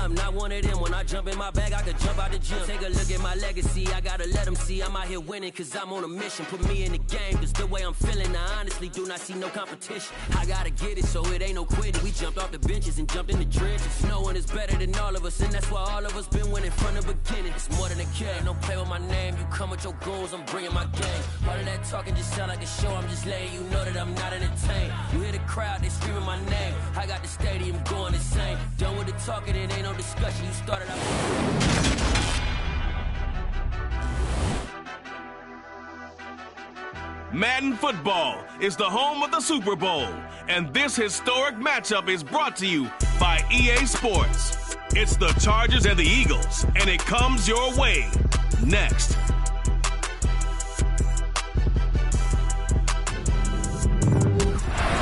I'm not one of them. When I jump in my bag, I could jump out the gym. Take a look at my legacy, I gotta let them see I'm out here winning, cause I'm on a mission. Put me in the game, cause the way I'm feeling, I honestly do not see no competition. I gotta get it, so it ain't no quitting. We jumped off the benches and jumped in the trenches. No one is better than all of us, and that's why all of us been winning from the beginning. It's more than a game, don't play with my name. You come with your goons, I'm bringing my game. All of that talking just sound like a show, I'm just letting you know that I'm not entertained. You hear the crowd, they screaming my name. I got the stadium going insane. Done with the talking, it ain't no discussion. You started out. Madden Football is the home of the Super Bowl, and this historic matchup is brought to you by EA Sports. It's the Chargers and the Eagles, and it comes your way next.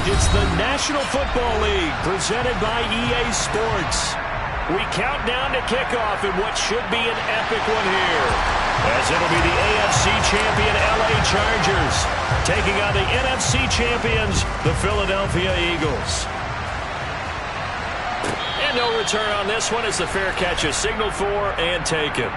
It's the National Football League presented by EA Sports. We count down to kickoff in what should be an epic one here, as it'll be the AFC champion LA Chargers taking on the NFC champions, the Philadelphia Eagles. And no return on this one as the fair catch is signaled for and taken.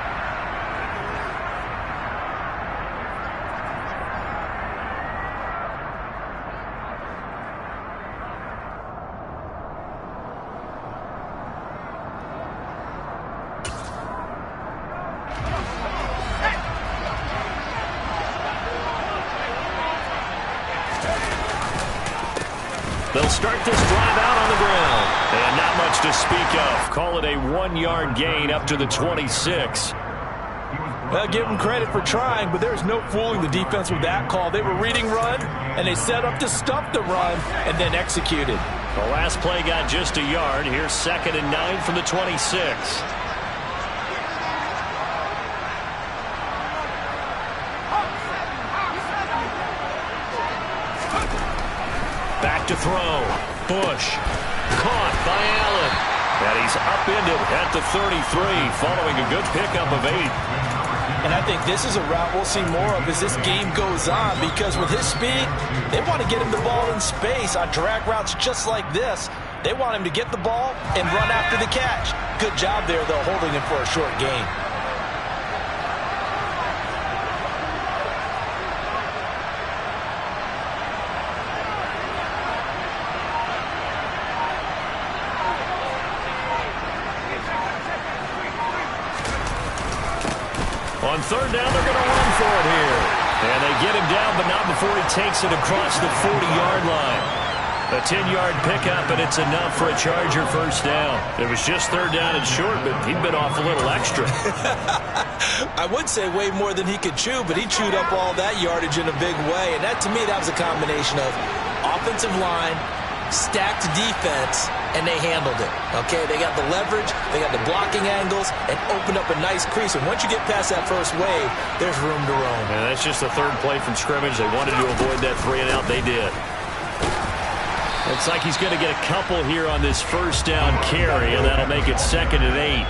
They'll start this drive out on the ground. And not much to speak of. Call it a 1-yard gain up to the 26. Well, give them credit for trying, but there's no fooling the defense with that call. They were reading run, and they set up to stuff the run, and then executed. The last play got just a yard. Here's 2nd and 9 from the 26. Back to throw. Bush. Caught by Allen. And he's upended at the 33 following a good pickup of 8. And I think this is a route we'll see more of as this game goes on, because with his speed, they want to get him the ball in space on drag routes just like this. They want him to get the ball and run after the catch. Good job there, though, holding him for a short gain. On 3rd down, they're going to run for it here. And they get him down, but not before he takes it across the 40-yard line. A 10-yard pickup, and it's enough for a Charger first down. It was just 3rd down and short, but he bit off a little extra. I would say way more than he could chew, but he chewed up all that yardage in a big way. And that, to me, that was a combination of offensive line, stacked defense, and they handled it. Okay, they got the leverage, they got the blocking angles, and opened up a nice crease. And once you get past that first wave, there's room to roam. And that's just the 3rd play from scrimmage. They wanted to avoid that 3-and-out. They did. Looks like he's going to get a couple here on this first down carry, and that'll make it 2nd and 8.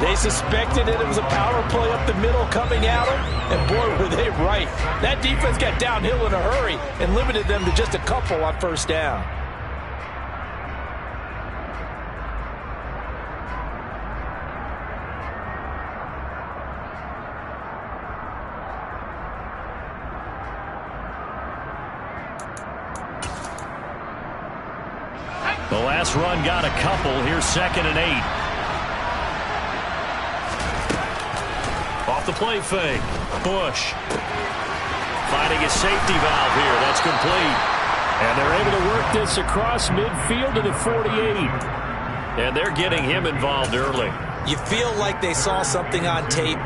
They suspected it was a power play up the middle coming at them, and boy, were they right. That defense got downhill in a hurry and limited them to just a couple on first down. The last run got a couple. Here's 2nd and 8. Off the play fake. Bush. Finding a safety valve here. That's complete. And they're able to work this across midfield to the 48. And they're getting him involved early. You feel like they saw something on tape,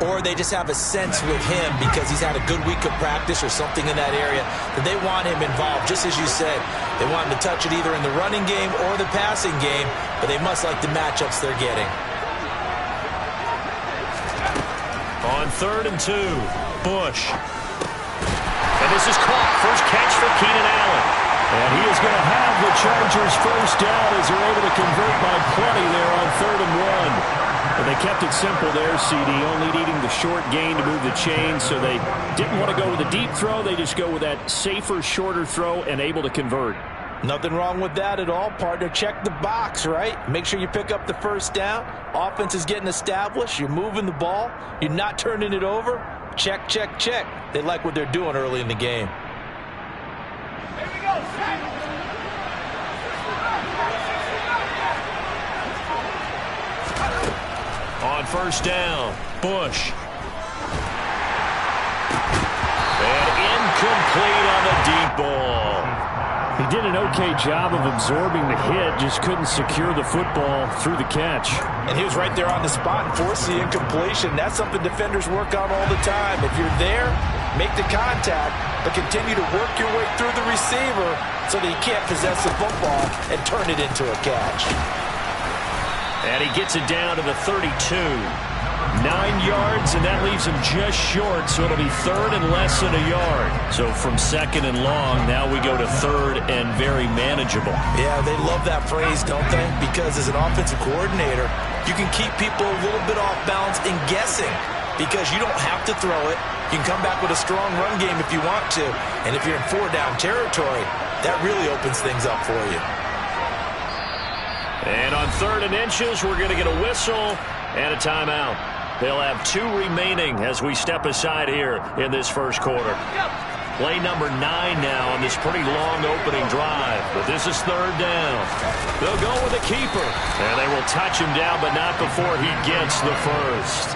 or they just have a sense with him because he's had a good week of practice or something in that area that they want him involved. Just as you said, they want him to touch it either in the running game or the passing game, but they must like the matchups they're getting. On 3rd and 2, Bush. And this is caught. First catch for Keenan Allen. And he is going to have the Chargers first down as they're able to convert by plenty there on 3rd and 1. But they kept it simple there, CD, only needing the short gain to move the chain, so they didn't want to go with a deep throw. They just go with that safer, shorter throw and able to convert. Nothing wrong with that at all, partner. Check the box, right? Make sure you pick up the first down. Offense is getting established. You're moving the ball. You're not turning it over. Check, check, check. They like what they're doing early in the game. Here we go, set. On first down, Bush. And incomplete on the deep ball. He did an okay job of absorbing the hit, just couldn't secure the football through the catch. And he was right there on the spot and forced the incompletion. That's something defenders work on all the time. If you're there, make the contact, but continue to work your way through the receiver so that he can't possess the football and turn it into a catch. And he gets it down to the 32. 9 yards, and that leaves him just short, so it'll be third and less than a yard. So from second and long, now we go to third and very manageable. Yeah, they love that phrase, don't they? Because as an offensive coordinator, you can keep people a little bit off balance and guessing because you don't have to throw it. You can come back with a strong run game if you want to. And if you're in 4-down territory, that really opens things up for you. And on 3rd and inches, we're going to get a whistle and a timeout. They'll have 2 remaining as we step aside here in this first quarter. Play number 9 now on this pretty long opening drive. But this is 3rd down. They'll go with a keeper. And they will touch him down, but not before he gets the first.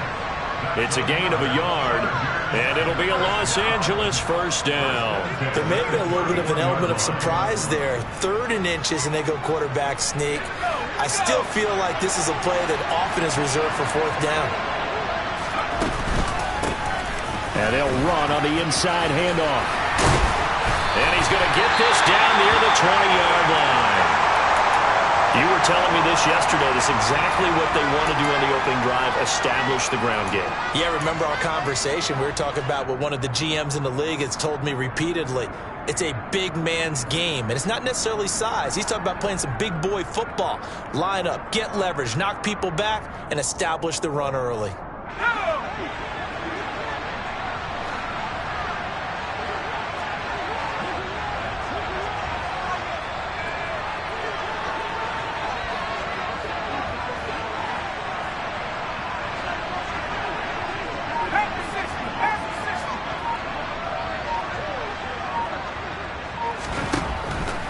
It's a gain of a yard, and it'll be a Los Angeles first down. There may have been a little bit of an element of surprise there. 3rd and inches, and they go quarterback sneak. I still feel like this is a play that often is reserved for 4th down. And they'll run on the inside handoff. And he's going to get this down near the 20-yard line. You were telling me this yesterday. This is exactly what they want to do on the opening drive, establish the ground game. Yeah, remember our conversation. We were talking about what one of the GMs in the league has told me repeatedly. It's a big man's game, and it's not necessarily size. He's talking about playing some big boy football. Line up, get leverage, knock people back, and establish the run early.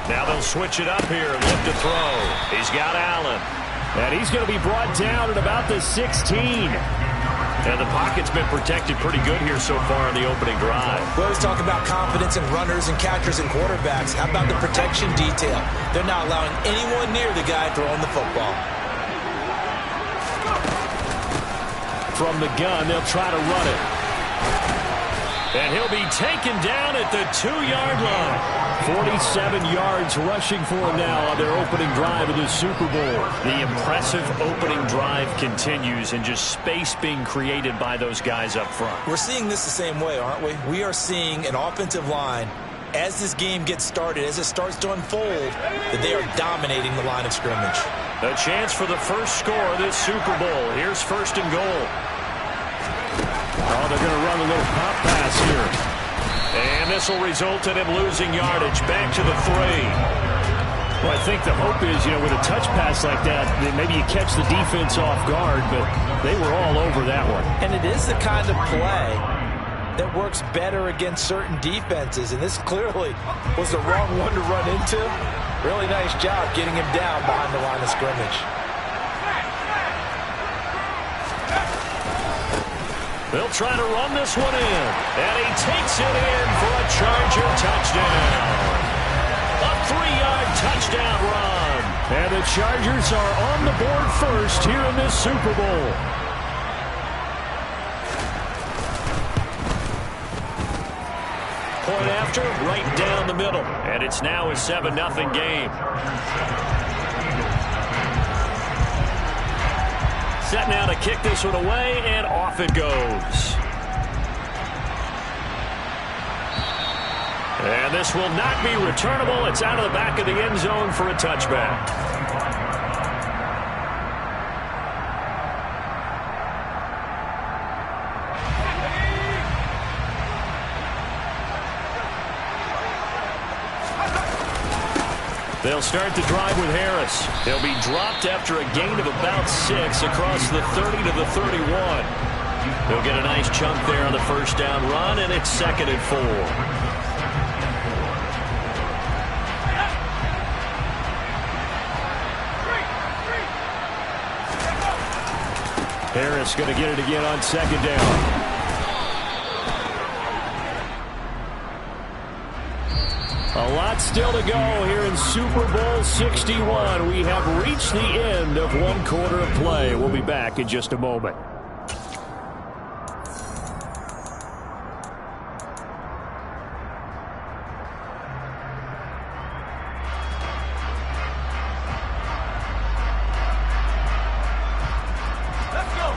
Now they'll switch it up here and look to throw. He's got Allen. And he's going to be brought down at about the 16. And the pocket's been protected pretty good here so far in the opening drive. We always talk about confidence in runners and catchers and quarterbacks. How about the protection detail? They're not allowing anyone near the guy throwing the football. From the gun, they'll try to run it. And he'll be taken down at the 2-yard line. 47 yards rushing for him now on their opening drive of the Super Bowl. The impressive opening drive continues, and just space being created by those guys up front. We're seeing this the same way, aren't we? We are seeing an offensive line, as this game gets started, as it starts to unfold, that they are dominating the line of scrimmage. A chance for the first score of this Super Bowl. Here's 1st and goal. Oh, they're going to run a little pop pass here. And this will result in him losing yardage. Back to the 3. Well, I think the hope is, with a touch pass like that, maybe you catch the defense off guard, but they were all over that one. And it is the kind of play that works better against certain defenses, and this clearly was the wrong one to run into. Really nice job getting him down behind the line of scrimmage. They'll try to run this one in. And he takes it in for a Charger touchdown. A 3-yard touchdown run. And the Chargers are on the board first here in this Super Bowl. Point after, right down the middle. And it's now a 7-0 game. Set now to kick this one away, and off it goes. And this will not be returnable. It's out of the back of the end zone for a touchback. They'll start the drive with Harris. He'll be dropped after a gain of about 6 across the 30 to the 31. He'll get a nice chunk there on the first down run, and it's 2nd and 4. Harris going to get it again on 2nd down. A lot still to go here in Super Bowl 61. We have reached the end of 1 quarter of play. We'll be back in just a moment.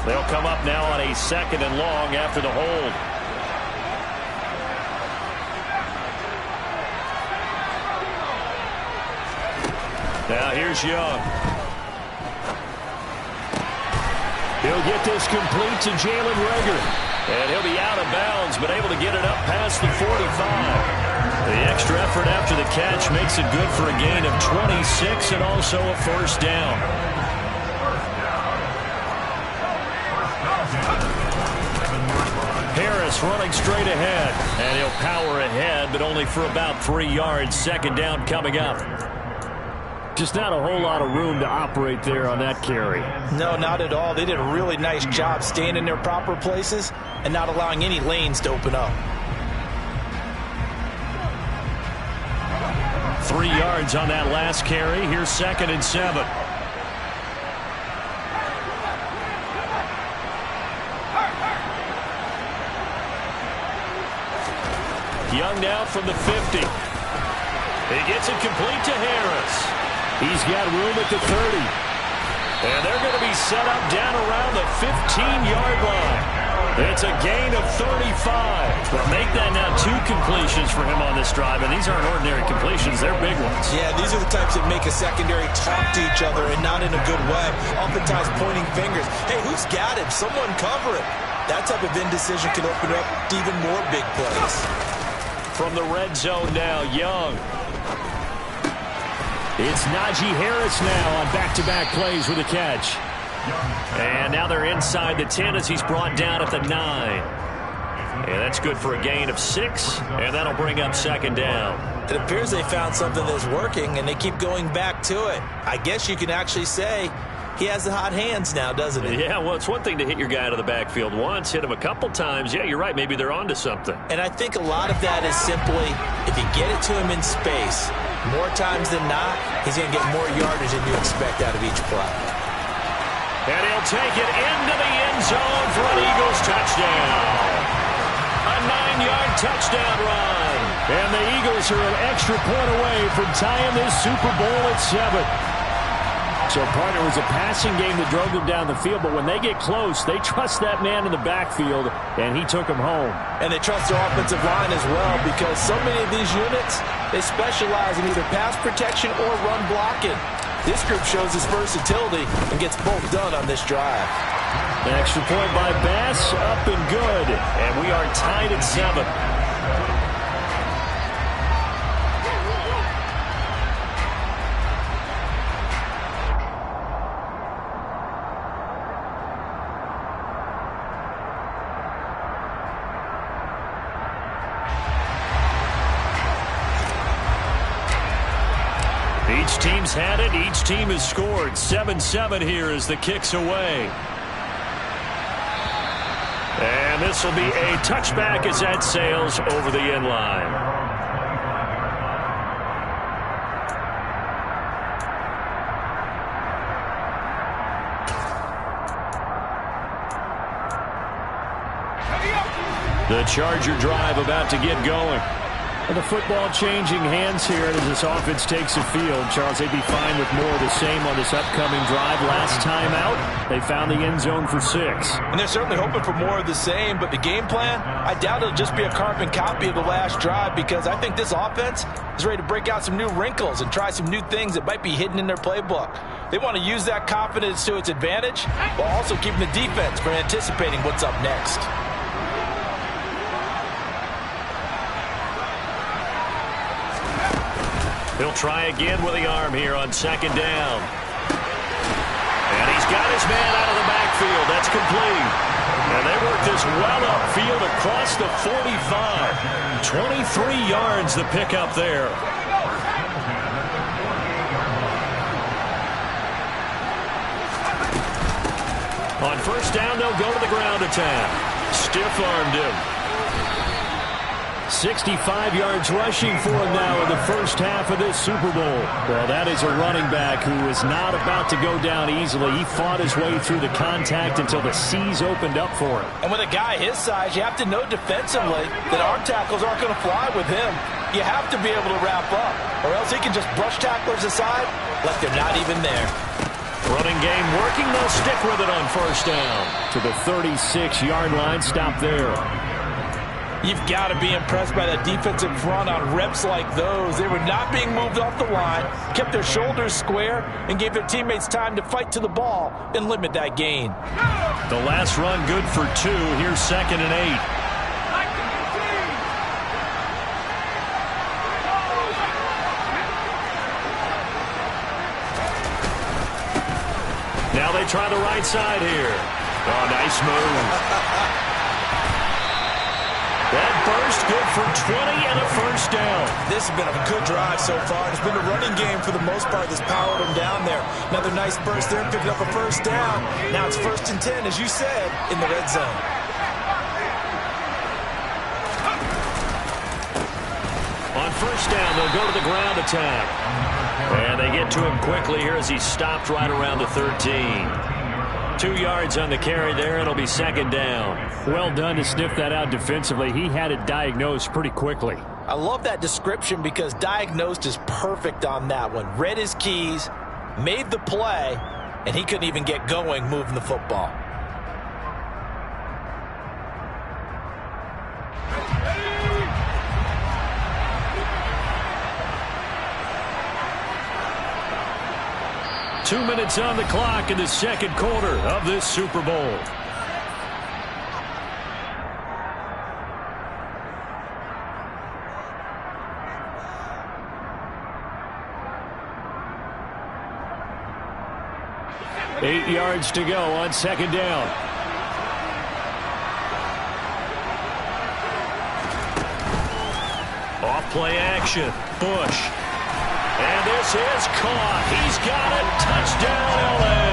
They'll come up now on a 2nd and long after the hold. Now here's Young. He'll get this complete to Jalen Reagor. And he'll be out of bounds, but able to get it up past the 45. The extra effort after the catch makes it good for a gain of 26 and also a first down. Harris running straight ahead. And he'll power ahead, but only for about 3 yards. 2nd down coming up. Just not a whole lot of room to operate there on that carry. No, not at all. They did a really nice job staying in their proper places and not allowing any lanes to open up. 3 yards on that last carry. Here's 2nd and 7. Young now from the 50. He gets it complete to Harris. He's got room at the 30. And they're going to be set up down around the 15-yard line. It's a gain of 35. Well, make that now 2 completions for him on this drive, and these aren't ordinary completions. They're big ones. Yeah, these are the types that make a secondary talk to each other and not in a good way. Oftentimes pointing fingers. Hey, who's got him? Someone cover him. That type of indecision can open up even more big plays. From the red zone now, Young. It's Najee Harris now on back-to-back plays with a catch. And now they're inside the 10 as he's brought down at the 9. And that's good for a gain of 6, and that'll bring up 2nd down. It appears they found something that's working, and they keep going back to it. I guess you can actually say he has the hot hands now, doesn't he? Yeah, well, it's one thing to hit your guy out of the backfield once, hit him a couple times. Yeah, you're right. Maybe they're onto something. And I think a lot of that is simply if you get it to him in space, more times than not, he's going to get more yardage than you expect out of each play. And he'll take it into the end zone for an Eagles touchdown. A 9-yard touchdown run. And the Eagles are an extra point away from tying this Super Bowl at 7. So, partner, it was a passing game that drove them down the field, but when they get close, they trust that man in the backfield, and he took them home. And they trust their offensive line as well, because so many of these units, they specialize in either pass protection or run blocking. This group shows its versatility and gets both done on this drive. An extra point by Bass, up and good. And we are tied at 7. Each team's had it. Each team has scored. 7-7 here as the kick's away. And this will be a touchback as that sails over the end line. The Charger drive about to get going. And the football changing hands here as this offense takes the field. Charles, they'd be fine with more of the same on this upcoming drive. Last time out, they found the end zone for 6. And they're certainly hoping for more of the same, but the game plan, I doubt it'll just be a carbon copy of the last drive, because I think this offense is ready to break out some new wrinkles and try some new things that might be hidden in their playbook. They want to use that confidence to its advantage while also keeping the defense from anticipating what's up next. He'll try again with the arm here on second down. And he's got his man out of the backfield. That's complete. And they work this well upfield across the 45. 23 yards the pickup there. On first down, they'll go to the ground attack. Stiff-armed him. 65 yards rushing for him now in the first half of this Super Bowl. Well, that is a running back who is not about to go down easily. He fought his way through the contact until the seas opened up for him. And with a guy his size, you have to know defensively that arm tackles aren't going to fly with him. You have to be able to wrap up, or else he can just brush tacklers aside like they're not even there. Running game working. They'll stick with it on first down. To the 36-yard line. Stop there. You've got to be impressed by that defensive front on reps like those. They were not being moved off the line, kept their shoulders square, and gave their teammates time to fight to the ball and limit that gain. The last run good for 2. Here's 2nd and 8. Now they try the right side here. Oh, nice move. That burst good for 20 and a first down. This has been a good drive so far. It's been a running game for the most part that's powered them down there. Another nice burst there, picking up a first down. Now it's 1st and 10, as you said, in the red zone. On first down, they'll go to the ground attack. And they get to him quickly here as he stopped right around the 13. 2 yards on the carry there, and it'll be 2nd down. Well done to sniff that out defensively. He had it diagnosed pretty quickly. I love that description because diagnosed is perfect on that one. Read his keys, made the play, and he couldn't even get going moving the football. Two minutes on the clock in the second quarter of this Super Bowl. Eight yards to go on second down. Off play action. Bush. And this is caught. He's got it. Touchdown, L.A.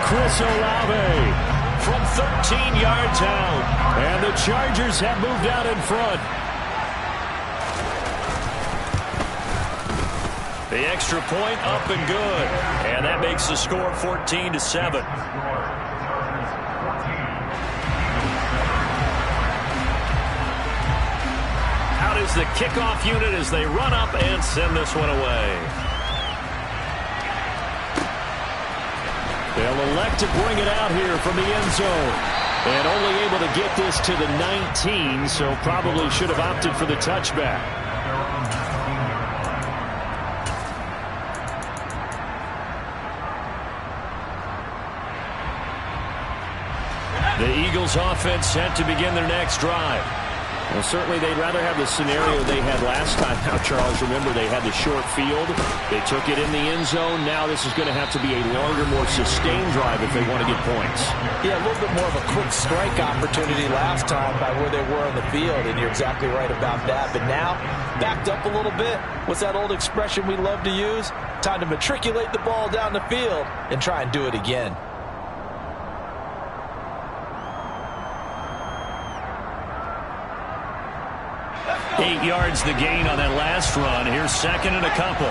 Chris Olave from 13 yards out. And the Chargers have moved out in front. The extra point up and good. And that makes the score 14-7. Is the kickoff unit as they run up and send this one away. They'll elect to bring it out here from the end zone. And only able to get this to the 19, so probably should have opted for the touchback. The Eagles offense set to begin their next drive. Well, certainly they'd rather have the scenario they had last time. Now, Charles, remember they had the short field. They took it in the end zone. Now this is going to have to be a longer, more sustained drive if they want to get points. Yeah, a little bit more of a quick strike opportunity last time by where they were on the field, and you're exactly right about that. But now, backed up a little bit. What's that old expression we love to use? Time to matriculate the ball down the field and try and do it again. Eight yards the gain on that last run. Here's 2nd and a couple.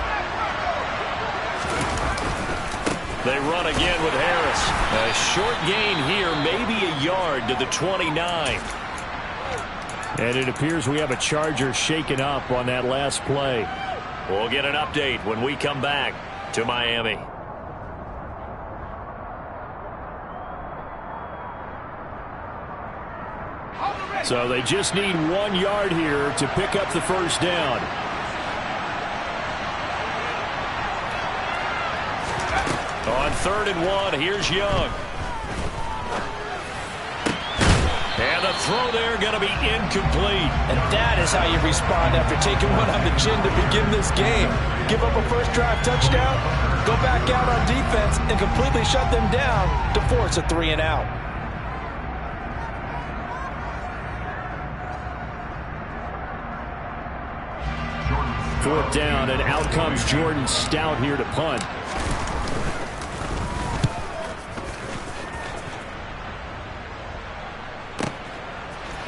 They run again with Harris. A short gain here, maybe a yard to the 29. And it appears we have a Charger shaken up on that last play. We'll get an update when we come back to Miami. So they just need 1 yard here to pick up the first down. On 3rd and 1, here's Young. And the throw there going to be incomplete. And that is how you respond after taking one on the chin to begin this game. Give up a first drive touchdown, go back out on defense, and completely shut them down to force a 3-and-out. Fourth down, and out comes Jordan Stout here to punt.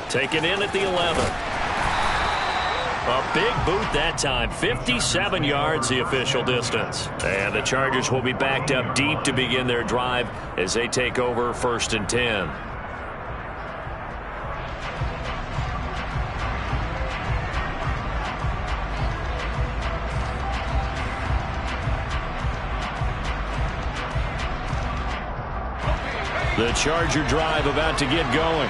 Taken in at the 11. A big boot that time. 57 yards the official distance. And the Chargers will be backed up deep to begin their drive as they take over 1st and 10. The Charger drive about to get going.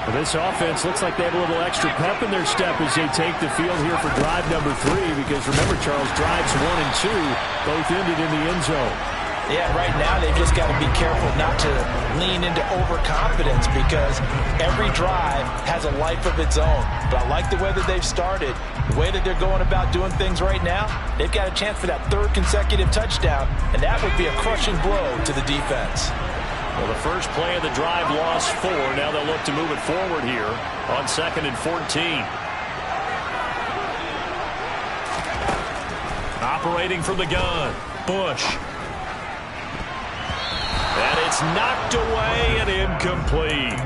Well, this offense looks like they have a little extra pep in their step as they take the field here for drive number 3, because remember, Charles, drives 1 and 2 both ended in the end zone. Yeah, right now they've just got to be careful not to lean into overconfidence, because every drive has a life of its own. But I like the way that they've started, the way that they're going about doing things right now. They've got a chance for that 3rd consecutive touchdown, and that would be a crushing blow to the defense. Well, the first play of the drive lost 4. Now they'll look to move it forward here on 2nd and 14. Operating from the gun, Bush. And it's knocked away and incomplete.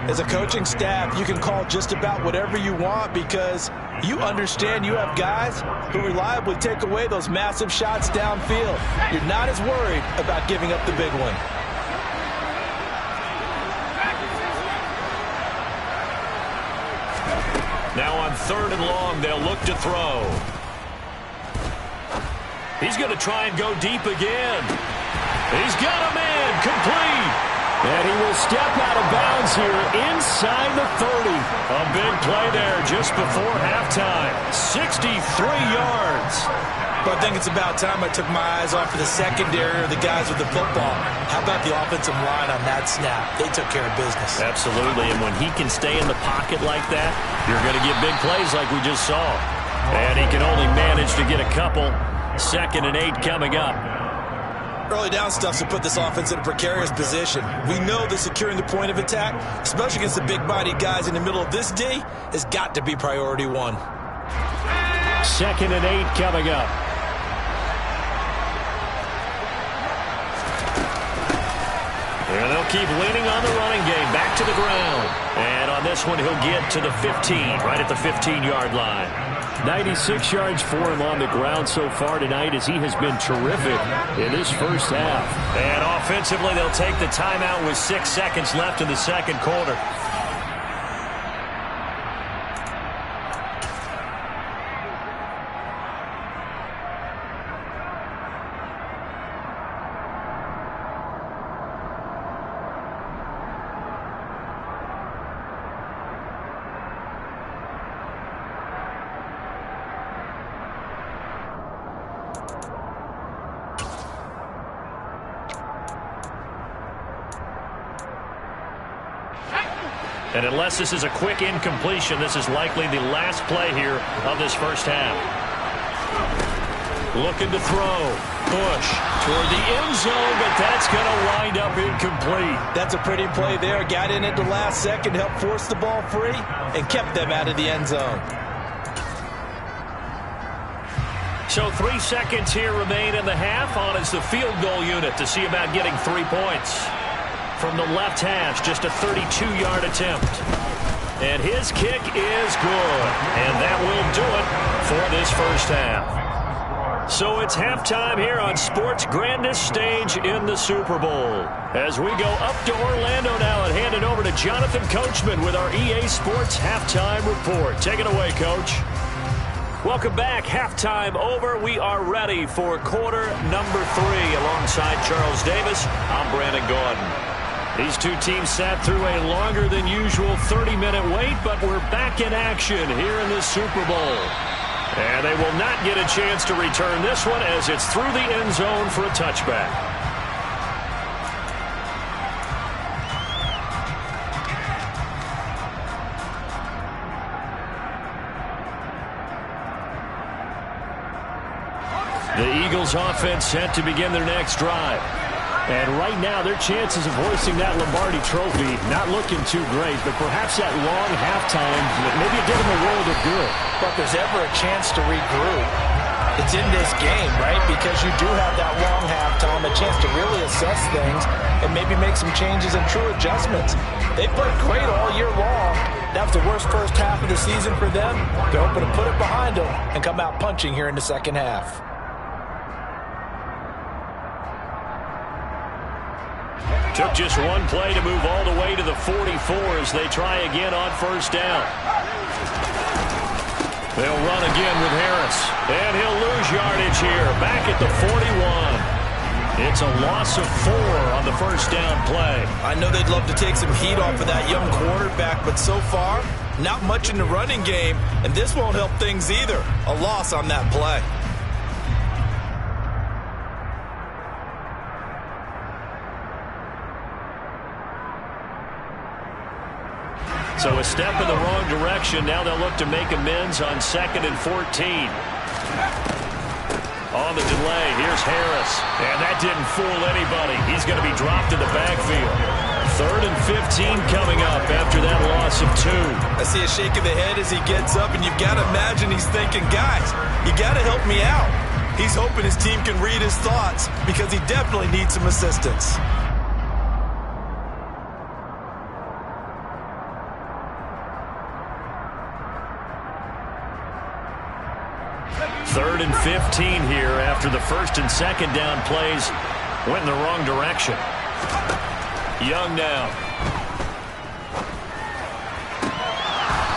As a coaching staff, you can call just about whatever you want, because you understand you have guys who reliably take away those massive shots downfield. You're not as worried about giving up the big one. Now on 3rd and long, they'll look to throw. He's going to try and go deep again. He's got a man, complete. And he will step out of bounds here inside the 30. A big play there just before halftime. 63 yards. But I think it's about time I took my eyes off of the secondary or the guys with the football. How about the offensive line on that snap? They took care of business. Absolutely, and when he can stay in the pocket like that, you're going to get big plays like we just saw. And he can only manage to get a couple. 2nd and 8 coming up. Early down stuff to put this offense in a precarious position. We know that securing the point of attack, especially against the big-bodied guys in the middle of this D, has got to be priority 1. 2nd and 8 coming up. And they'll keep leaning on the running game. Back to the ground. And on this one, he'll get to the 15, right at the 15-yard line. 96 yards for him on the ground so far tonight, as he has been terrific in this first half. And offensively, they'll take the timeout with 6 seconds left in the 2nd quarter. And unless this is a quick incompletion, this is likely the last play here of this first half. Looking to throw. Bush toward the end zone, but that's going to wind up incomplete. That's a pretty play there. Got in at the last second, helped force the ball free, and kept them out of the end zone. So 3 seconds here remain in the half. On is the field goal unit to see about getting 3 points. From the left hash, just a 32-yard attempt. And his kick is good. And that will do it for this first half. So it's halftime here on sports' grandest stage in the Super Bowl. As we go up to Orlando now and hand it over to Jonathan Coachman with our EA Sports Halftime Report. Take it away, Coach. Welcome back. Halftime over. We are ready for quarter number 3. Alongside Charles Davis, I'm Brandon Gordon. These two teams sat through a longer than usual 30-minute wait, but we're back in action here in the Super Bowl. And they will not get a chance to return this one as it's through the end zone for a touchback. Eagles offense set to begin their next drive. And right now, their chances of hoisting that Lombardi trophy not looking too great, but perhaps that long halftime, maybe it did them a world of good. But if there's ever a chance to regroup, it's in this game, right? Because you do have that long halftime, a chance to really assess things and maybe make some changes and true adjustments. They played great all year long. That was the worst first half of the season for them. They're hoping to put it behind them and come out punching here in the second half. Took just one play to move all the way to the 44 as they try again on first down. They'll run again with Harris. And he'll lose yardage here. Back at the 41. It's a loss of 4 on the first down play. I know they'd love to take some heat off of that young quarterback, but so far, not much in the running game, and this won't help things either. A loss on that play. So a step in the wrong direction. Now they'll look to make amends on 2nd and 14. On the delay, here's Harris. And that didn't fool anybody. He's going to be dropped in the backfield. 3rd and 15 coming up after that loss of 2. I see a shake of the head as he gets up, and you've got to imagine he's thinking, guys, you got to help me out. He's hoping his team can read his thoughts because he definitely needs some assistance. Third and 15 here after the 1st and 2nd down plays went in the wrong direction. Young now.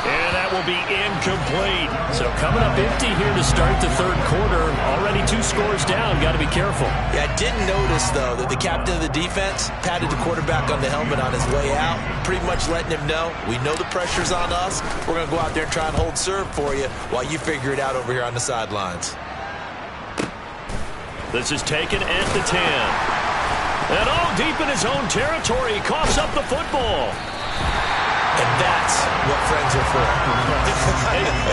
And that will be incomplete. So coming up empty here to start the 3rd quarter. Already 2 scores down. Got to be careful. Yeah, I did notice, though, that the captain of the defense patted the quarterback on the helmet on his way out, pretty much letting him know, we know the pressure's on us. We're going to go out there and try and hold serve for you while you figure it out over here on the sidelines. This is taken at the 10. And deep in his own territory, he coughs up the football. And that's what friends are for.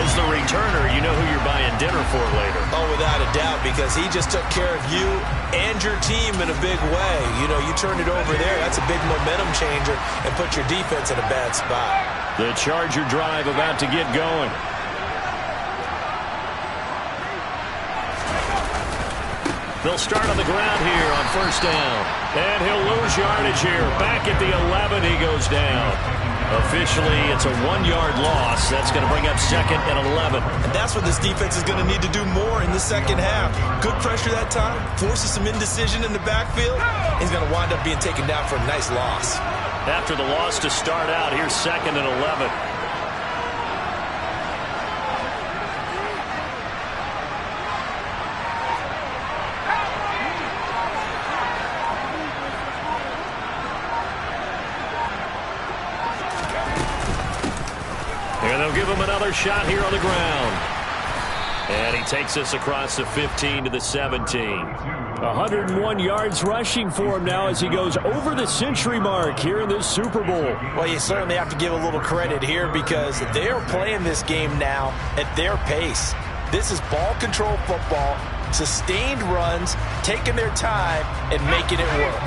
As the returner, you know who you're buying dinner for later. Oh, without a doubt, because he just took care of you and your team in a big way. You know, you turn it over there, that's a big momentum changer and put your defense in a bad spot. The Charger drive about to get going. They'll start on the ground here on first down. And he'll lose yardage here. Back at the 11, he goes down. Officially, it's a 1-yard loss. That's going to bring up 2nd and 11. And that's what this defense is going to need to do more in the second half. Good pressure that time, forces some indecision in the backfield. He's going to wind up being taken down for a nice loss. After the loss to start out, here's 2nd and 11. They'll give him another shot here on the ground. And he takes us across the 15 to the 17. 101 yards rushing for him now as he goes over the century mark here in this Super Bowl. Well, you certainly have to give a little credit here because they are playing this game now at their pace. This is ball control football, sustained runs, taking their time, and making it work.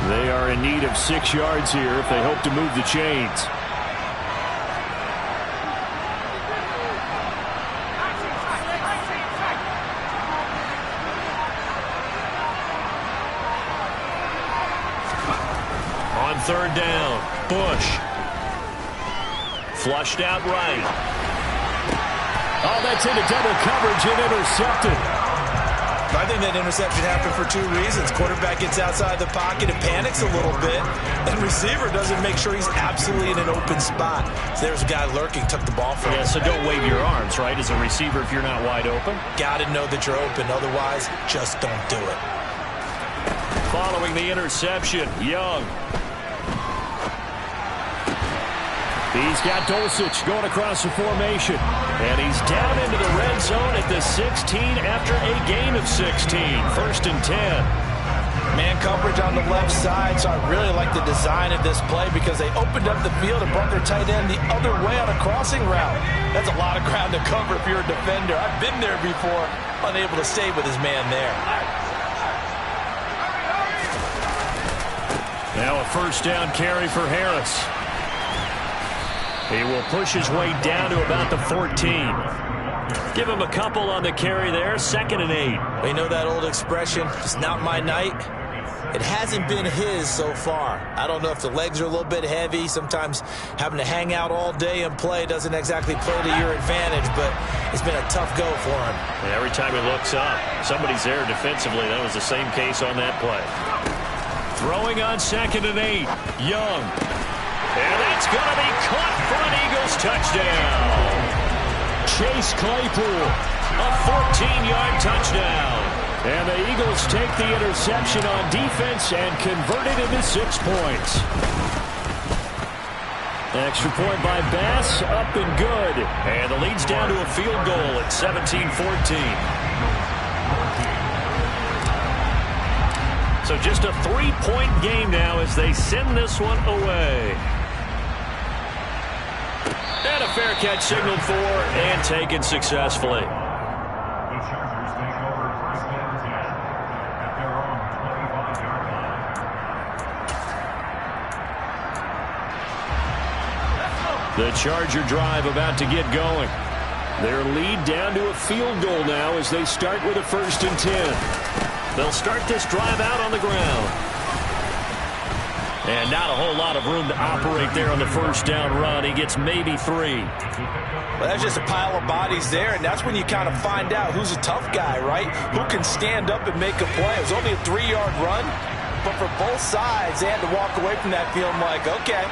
They are in need of 6 yards here if they hope to move the chains. Third down, Bush. Flushed out right. Oh, that's into double coverage and intercepted. I think that interception happened for 2 reasons. Quarterback gets outside the pocket and panics a little bit, and receiver doesn't make sure he's absolutely in an open spot. So there's a guy lurking, took the ball from him. Yeah, so don't wave your arms, right, as a receiver if you're not wide open. Got to know that you're open. Otherwise, just don't do it. Following the interception, Young. He's got Dulcich going across the formation. And he's down into the red zone at the 16 after a gain of 16. 1st and 10. Man coverage on the left side, so I really like the design of this play because they opened up the field and brought their tight end the other way on a crossing route. That's a lot of ground to cover if you're a defender. I've been there before, unable to stay with his man there. Now a first down carry for Harris. He will push his way down to about the 14. Give him a couple on the carry there, 2nd and 8. We know that old expression, it's not my night. It hasn't been his so far. I don't know if the legs are a little bit heavy. Sometimes having to hang out all day and play doesn't exactly play to your advantage, but it's been a tough go for him. And every time he looks up, somebody's there defensively. That was the same case on that play. Throwing on 2nd and 8. Young. And that's going to be caught for an Eagles touchdown. Chase Claypool, a 14-yard touchdown. And the Eagles take the interception on defense and convert it into 6 points. Extra point by Bass, up and good. And the lead's down to a field goal at 17-14. So just a 3-point game now as they send this one away. And a fair catch signaled for and taken successfully. The Charger drive about to get going. Their lead down to a field goal now as they start with a 1st and 10. They'll start this drive out on the ground. And not a whole lot of room to operate there on the first down run. He gets maybe 3. Well, that's just a pile of bodies there, and that's when you kind of find out who's a tough guy, right? Who can stand up and make a play. It was only a 3-yard run, but for both sides, they had to walk away from that feeling like, okay,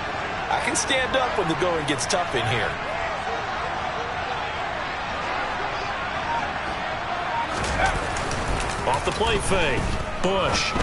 I can stand up when the going gets tough in here. Off the play fake. Bush.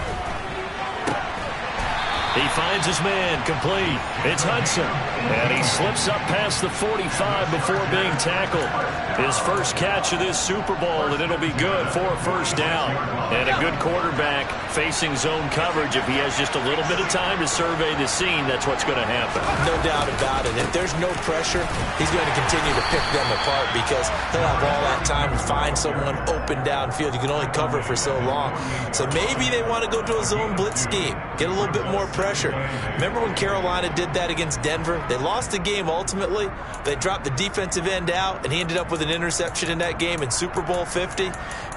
He finds his man, complete. It's Hudson. And he slips up past the 45 before being tackled. His first catch of this Super Bowl, and it'll be good for a first down. And a good quarterback facing zone coverage. If he has just a little bit of time to survey the scene, that's what's going to happen. No doubt about it. If there's no pressure, he's going to continue to pick them apart because he'll have all that time to find someone open downfield. You can only cover for so long. So maybe they want to go to a zone blitz scheme, get a little bit more pressure. Remember when Carolina did that against Denver? They lost the game ultimately. They dropped the defensive end out, and he ended up with an interception in that game in Super Bowl 50.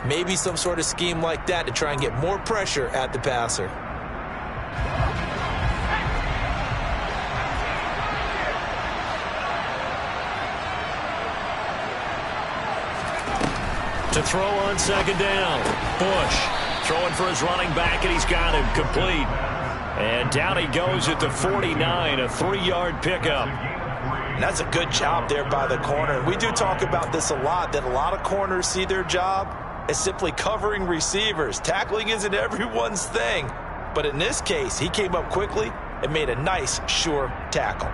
Maybe some sort of scheme like that to try and get more pressure at the passer. To throw on 2nd down. Bush throwing for his running back, and he's got him complete. And down he goes at the 49, a 3-yard pickup. And that's a good job there by the corner. We do talk about this a lot, that a lot of corners see their job as simply covering receivers. Tackling isn't everyone's thing. But in this case, he came up quickly and made a nice, sure tackle.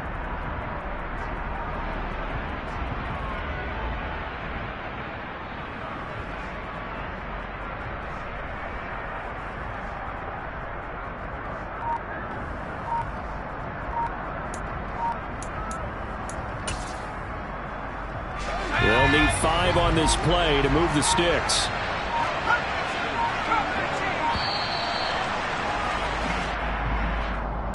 They'll need 5 on this play to move the sticks.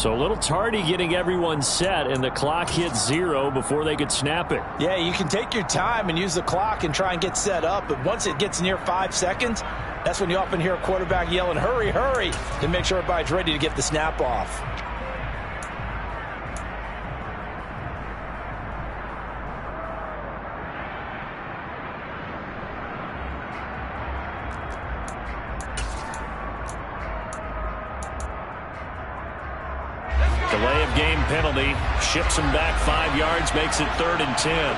So a little tardy getting everyone set, and the clock hits 0 before they could snap it. Yeah, you can take your time and use the clock and try and get set up, but once it gets near 5 seconds, that's when you often hear a quarterback yelling, hurry, hurry, to make sure everybody's ready to get the snap off. Delay of game penalty ships him back 5 yards, makes it 3rd and 10.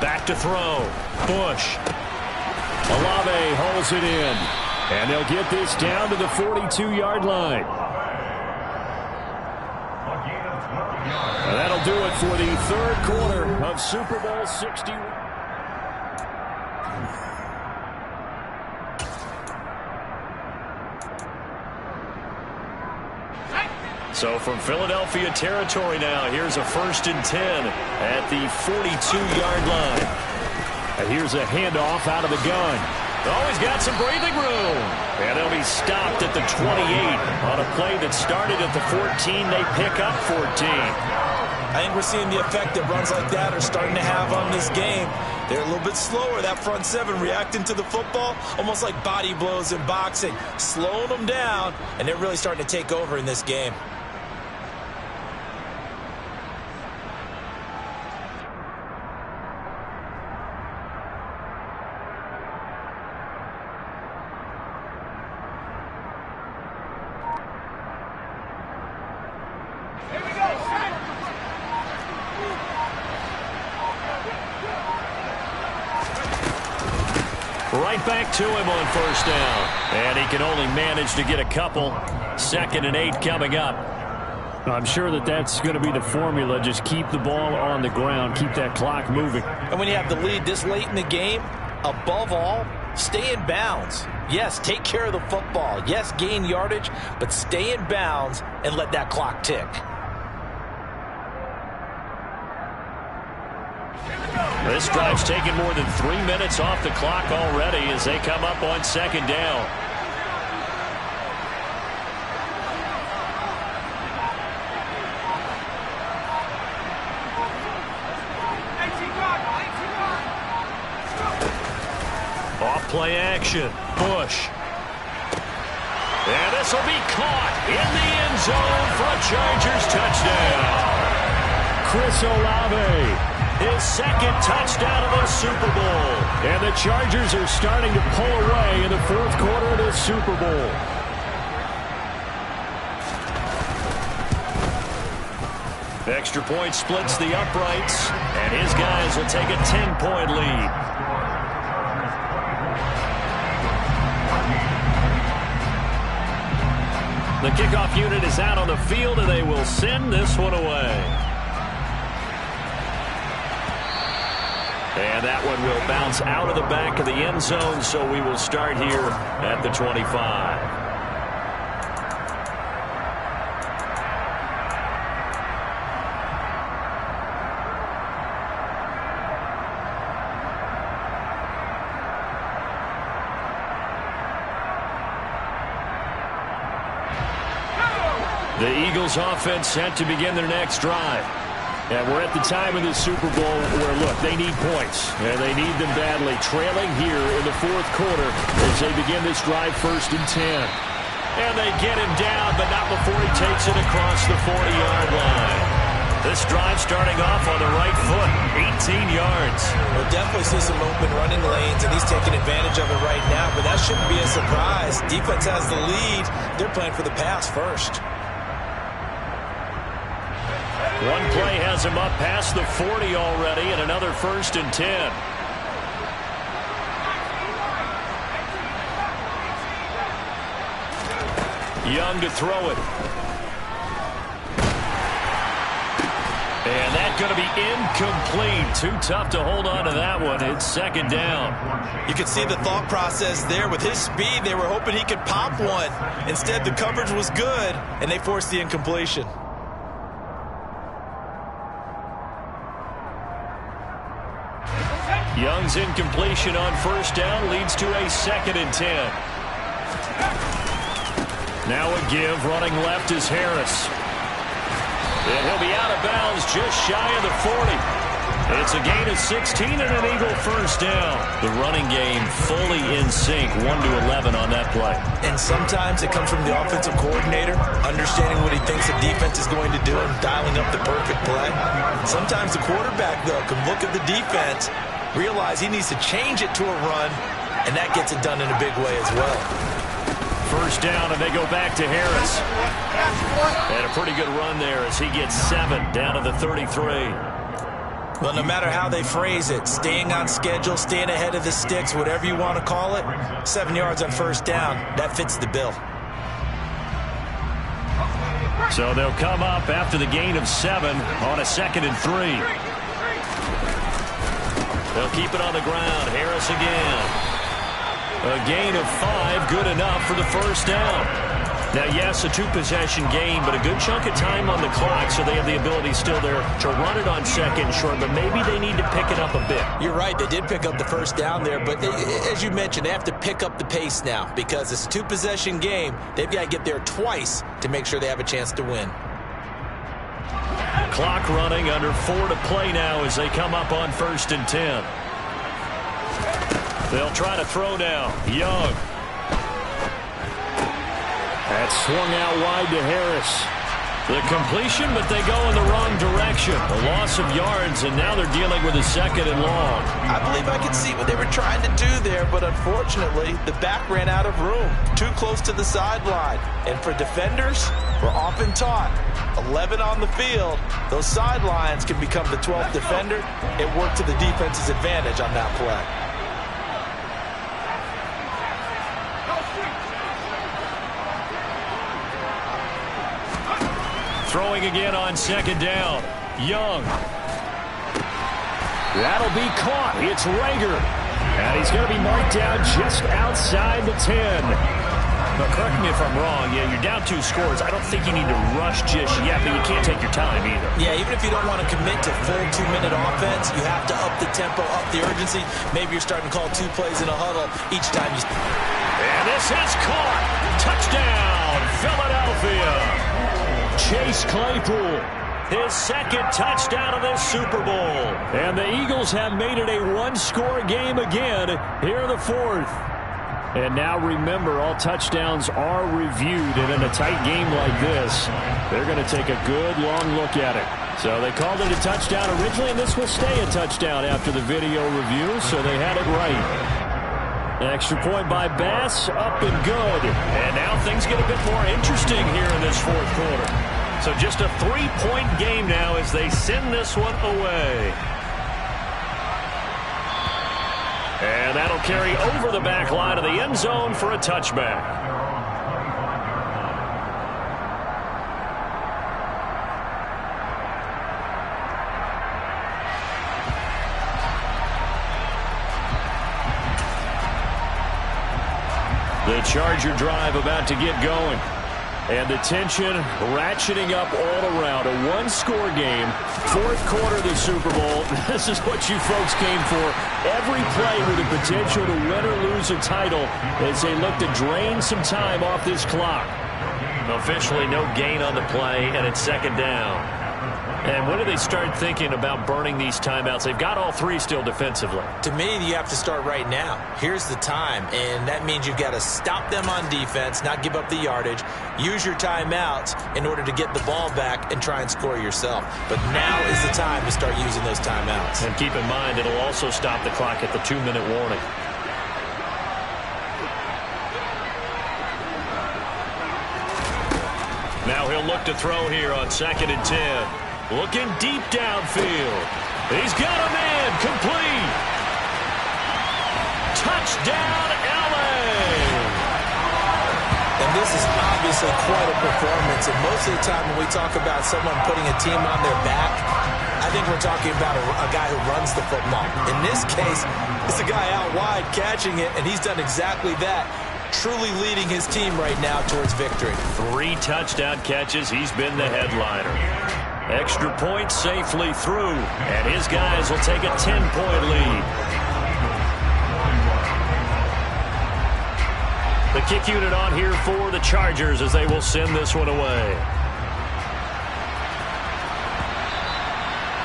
Back to throw. Bush. Olave holds it in. And they'll get this down to the 42-yard line. do it for the third quarter of Super Bowl 61. So from Philadelphia territory now, here's a 1st and 10 at the 42-yard line. And here's a handoff out of the gun. Oh, he's got some breathing room. And they'll be stopped at the 28 on a play that started at the 14. They pick up 14. I think we're seeing the effect that runs like that are starting to have on this game. They're a little bit slower, that front seven, reacting to the football, almost like body blows in boxing, slowing them down, and they're really starting to take over in this game. Right back to him on 1st down. And he can only manage to get a couple. 2nd and 8 coming up. I'm sure that's going to be the formula. Just keep the ball on the ground. Keep that clock moving. And when you have the lead this late in the game, above all, stay in bounds. Yes, take care of the football. Yes, gain yardage, but stay in bounds and let that clock tick. This drive's taken more than 3 minutes off the clock already as they come up on 2nd down. Off play action. Bush. And this will be caught in the end zone for a Chargers touchdown. Chris Olave. His 2nd touchdown of the Super Bowl. And the Chargers are starting to pull away in the 4th quarter of this Super Bowl. Extra point splits the uprights, and his guys will take a 10-point lead. The kickoff unit is out on the field, and they will send this one away. And that one will bounce out of the back of the end zone, so we will start here at the 25. The Eagles offense set to begin their next drive. And we're at the time of the Super Bowl where, look, they need points. And they need them badly. Trailing here in the 4th quarter as they begin this drive 1st and 10. And they get him down, but not before he takes it across the 40-yard line. This drive starting off on the right foot, 18 yards. We'll definitely see some open running lanes, and he's taking advantage of it right now. But that shouldn't be a surprise. Defense has the lead. They're playing for the pass first. One play has him up past the 40 already, and another 1st and 10. Young to throw it. And that's going to be incomplete. Too tough to hold on to that one. It's 2nd down. You can see the thought process there. With his speed, they were hoping he could pop one. Instead, the coverage was good, and they forced the incompletion. Young's incompletion on 1st down leads to a 2nd and 10. Now a give, running left is Harris. And he'll be out of bounds just shy of the 40. It's a gain of 16 and an Eagle 1st down. The running game fully in sync, 1-11 on that play. And sometimes it comes from the offensive coordinator, understanding what he thinks the defense is going to do and dialing up the perfect play. Sometimes the quarterback, though, can look at the defense, realize he needs to change it to a run, and that gets it done in a big way as well. 1st down, and they go back to Harris. And a pretty good run there as he gets 7 down to the 33. Well, no matter how they phrase it, staying on schedule, staying ahead of the sticks, whatever you want to call it, 7 yards on 1st down, that fits the bill. So they'll come up after the gain of 7 on a 2nd and 3. They'll keep it on the ground. Harris again. A gain of 5, good enough for the first down. Now, yes, a 2-possession game, but a good chunk of time on the clock, so they have the ability still there to run it on 2nd and short, but maybe they need to pick it up a bit. You're right. They did pick up the first down there, but as you mentioned, they have to pick up the pace now because it's a 2-possession game. They've got to get there twice to make sure they have a chance to win. Clock running, under 4 to play now as they come up on 1st and 10. They'll try to throw now. Young. That swung out wide to Harris. The completion, but they go in the wrong direction. A loss of yards, and now they're dealing with a 2nd and long. I believe I could see what they were trying to do there, but unfortunately, the back ran out of room. Too close to the sideline. And for defenders, we're often taught, 11 on the field, those sidelines can become the 12th defender. It worked to the defense's advantage on that play. Throwing again on 2nd down. Young. That'll be caught. It's Rager. And he's going to be marked down just outside the 10. Now, correct me if I'm wrong. Yeah, you're down 2 scores. I don't think you need to rush just yet, but you can't take your time either. Yeah, even if you don't want to commit to full 2-minute offense, you have to up the tempo, up the urgency. Maybe you're starting to call 2 plays in a huddle each time you... And this is caught. Touchdown, Philadelphia. Chase Claypool, his 2nd touchdown of this Super Bowl. And the Eagles have made it a 1-score game again here in the 4th. And now remember, all touchdowns are reviewed, and in a tight game like this, they're going to take a good long look at it. So they called it a touchdown originally, and this will stay a touchdown after the video review, so they had it right. Extra point by Bass, up and good. And now things get a bit more interesting here in this 4th quarter. So just a 3-point game now as they send this one away. And that'll carry over the back line of the end zone for a touchback. The Charger drive about to get going. And the tension ratcheting up all around. A 1-score game, 4th quarter of the Super Bowl. This is what you folks came for. Every play with the potential to win or lose a title as they look to drain some time off this clock. Officially no gain on the play, and it's 2nd down. And when do they start thinking about burning these timeouts? They've got all 3 still defensively. To me, you have to start right now. Here's the time, and that means you've got to stop them on defense, not give up the yardage, use your timeouts in order to get the ball back and try and score yourself. But now is the time to start using those timeouts. And keep in mind, it'll also stop the clock at the 2-minute warning. Now he'll look to throw here on 2nd and 10. Looking deep downfield. He's got a man complete. Touchdown, LA. And this is obviously quite a performance. And most of the time when we talk about someone putting a team on their back, I think we're talking about a guy who runs the football. In this case, it's a guy out wide catching it, and he's done exactly that. Truly leading his team right now towards victory. 3 touchdown catches. He's been the headliner. Extra point safely through, and his guys will take a 10-point lead. The kick unit on here for the Chargers as they will send this one away.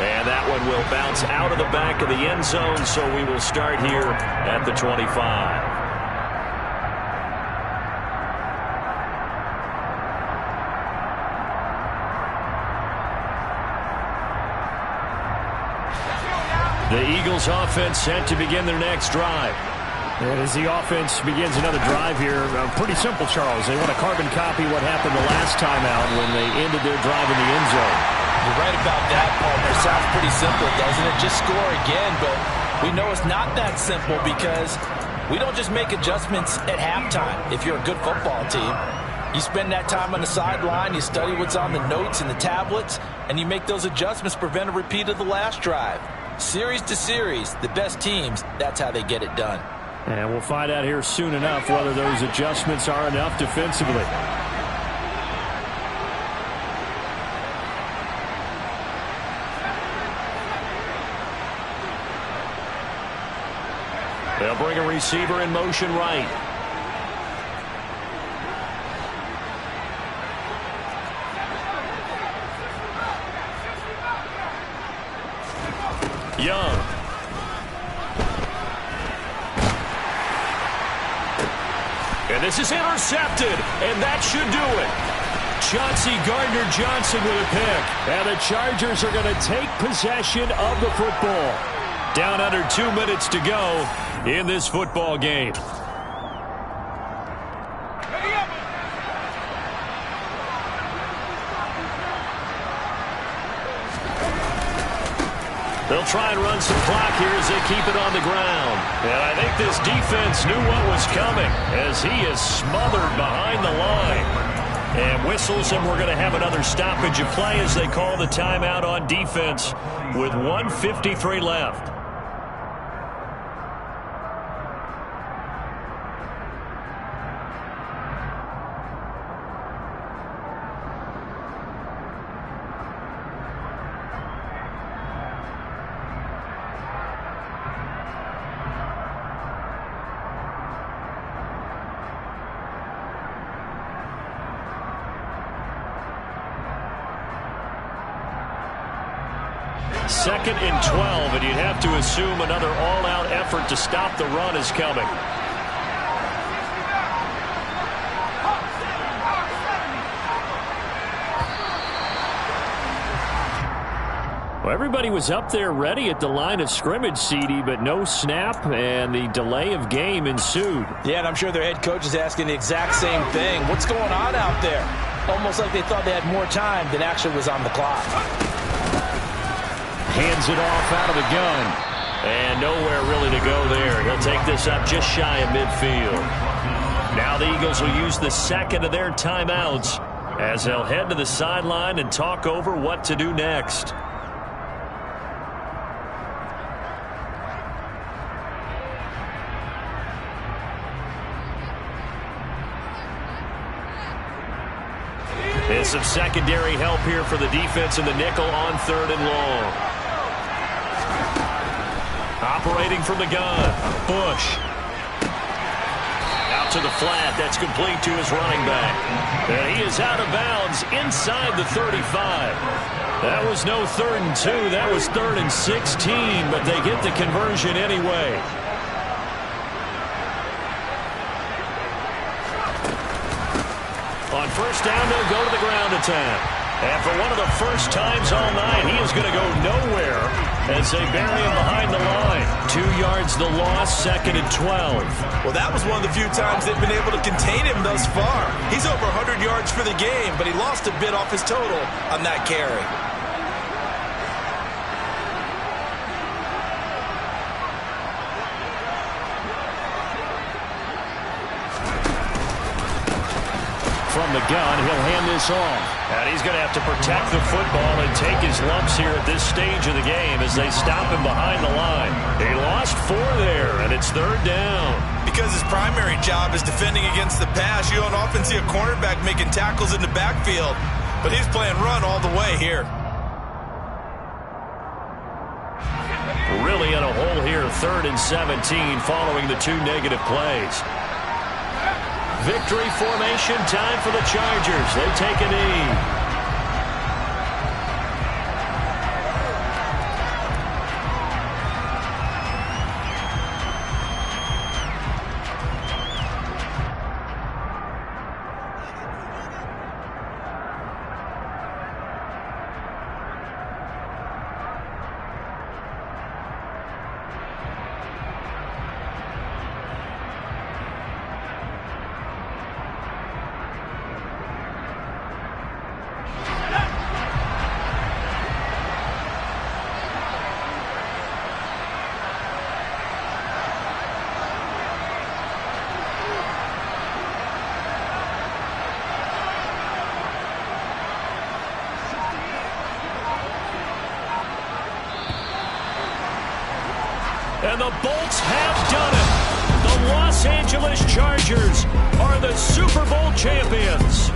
And that one will bounce out of the back of the end zone, so we will start here at the 25. The Eagles offense set to begin their next drive. And as the offense begins another drive here, pretty simple, Charles. They want to carbon copy what happened the last time out when they ended their drive in the end zone. You're right about that, partner. Sounds pretty simple, doesn't it? Just score again, but we know it's not that simple because we don't just make adjustments at halftime. If you're a good football team, You spend that time on the sideline, you study what's on the notes and the tablets, and you make those adjustments to prevent a repeat of the last drive. Series to series, the best teams, that's how they get it done. And we'll find out here soon enough whether those adjustments are enough defensively. They'll bring a receiver in motion right. Young. And this is intercepted, and that should do it. Chauncey Gardner-Johnson with a pick. And the Chargers are going to take possession of the football. Down under 2 minutes to go in this football game. They'll try and run some clock here as they keep it on the ground. And I think this defense knew what was coming as he is smothered behind the line. And whistles, and we're going to have another stoppage of play as they call the timeout on defense with 1:53 left. Second and 12, and you'd have to assume another all-out effort to stop the run is coming. Well, everybody was up there ready at the line of scrimmage, CD, but no snap, and the delay of game ensued. Yeah, and I'm sure their head coach is asking the exact same thing. What's going on out there? Almost like they thought they had more time than actually was on the clock. Hands it off out of the gun. And nowhere really to go there. He'll take this up just shy of midfield. Now the Eagles will use the second of their timeouts as they'll head to the sideline and talk over what to do next. And some secondary help here for the defense in the nickel on 3rd and long. Operating from the gun, Bush. Out to the flat, that's complete to his running back. And he is out of bounds inside the 35. That was no 3rd and 2, that was 3rd and 16, but they get the conversion anyway. On first down, they'll go to the ground attack. And for one of the first times all night, he is going to go nowhere as they bury him behind the line. 2 yards the loss, 2nd and 12. Well, that was one of the few times they've been able to contain him thus far. He's over 100 yards for the game, but he lost a bit off his total on that carry. From the gun, he'll hand this off. And he's going to have to protect the football and take his lumps here at this stage of the game as they stop him behind the line. He lost 4 there, and it's 3rd down. Because his primary job is defending against the pass, you don't often see a cornerback making tackles in the backfield. But he's playing run all the way here. Really in a hole here, 3rd and 17 following the 2 negative plays. Victory formation time for the Chargers. They take a knee. And the Bolts have done it. The Los Angeles Chargers are the Super Bowl champions.